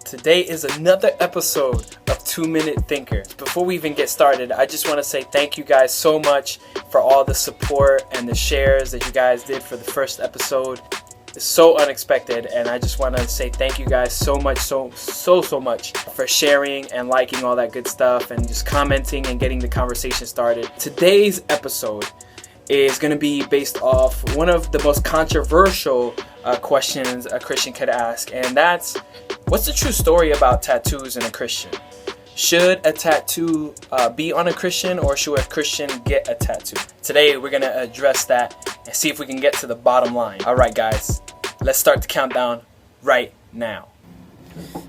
Today is another episode of 2-Minute Thinker. Before we even get started, I just want to say thank you guys so much for all the support and the shares that you guys did for the first episode. It's so unexpected, and I just want to say thank you guys so much for sharing and liking all that good stuff and just commenting and getting the conversation started. Today's episode is going to be based off one of the most controversial questions a Christian could ask, and that's, what's the true story about tattoos in a Christian? Should a tattoo be on a Christian, or should a Christian get a tattoo? Today we're going to address that and see if we can get to the bottom line. All right, guys, let's start the countdown right now.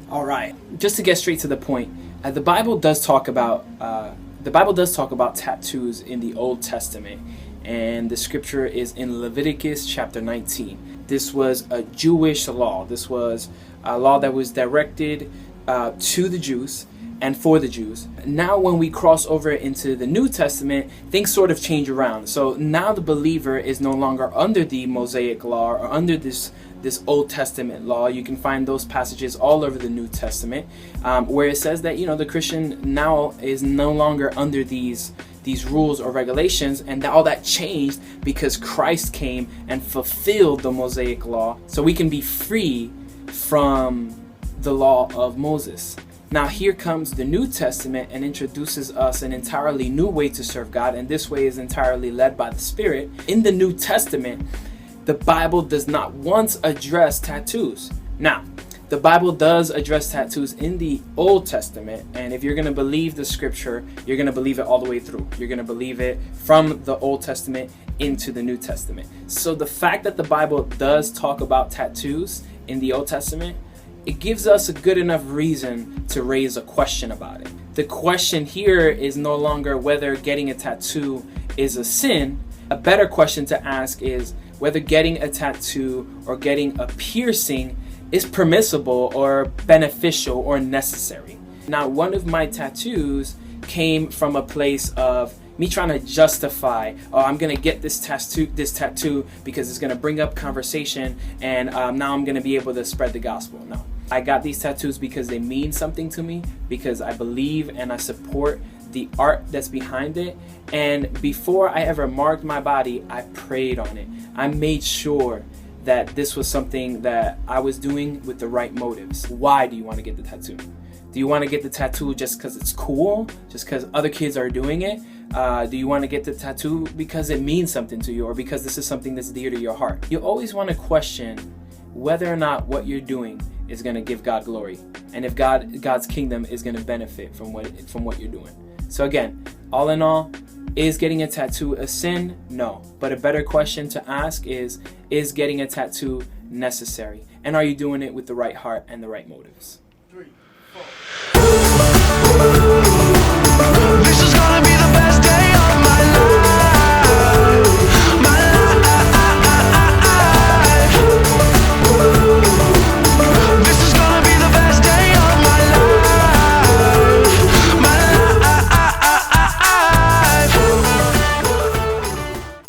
All right, just to get straight to the point, the Bible does talk about tattoos in the Old Testament, and the scripture is in Leviticus chapter 19. This was a Jewish law. This was a law that was directed to the Jews and for the Jews. Now when we cross over into the New Testament, things sort of change around. So now the believer is no longer under the Mosaic law or under this Old Testament law. You can find those passages all over the New Testament where it says that, the Christian now is no longer under these rules or regulations, and all that changed because Christ came and fulfilled the Mosaic law, so we can be free from the law of Moses. Now here comes the New Testament and introduces us an entirely new way to serve God, and this way is entirely led by the Spirit. In the New Testament, the Bible does not once address tattoos. Now, the Bible does address tattoos in the Old Testament, and if you're going to believe the scripture, you're going to believe it all the way through. You're going to believe it from the Old Testament into the New Testament. So the fact that the Bible does talk about tattoos in the Old Testament, it gives us a good enough reason to raise a question about it. The question here is no longer whether getting a tattoo is a sin. A better question to ask is whether getting a tattoo or getting a piercing is permissible or beneficial or necessary. Now, one of my tattoos came from a place of me trying to justify, I'm going to get this tattoo because it's going to bring up conversation, and now I'm going to be able to spread the gospel. No, I got these tattoos because they mean something to me, because I believe and I support the art that's behind it. And before I ever marked my body, I prayed on it. I made sure that this was something that I was doing with the right motives. Why do you want to get the tattoo? Do you want to get the tattoo just because it's cool? Just because other kids are doing it? Do you want to get the tattoo because it means something to you, or because this is something that's dear to your heart? You always want to question whether or not what you're doing is going to give God glory, and if God's kingdom is going to benefit from what you're doing. So again, all in all, is getting a tattoo a sin? No. But a better question to ask is getting a tattoo necessary? And are you doing it with the right heart and the right motives? 3, 4.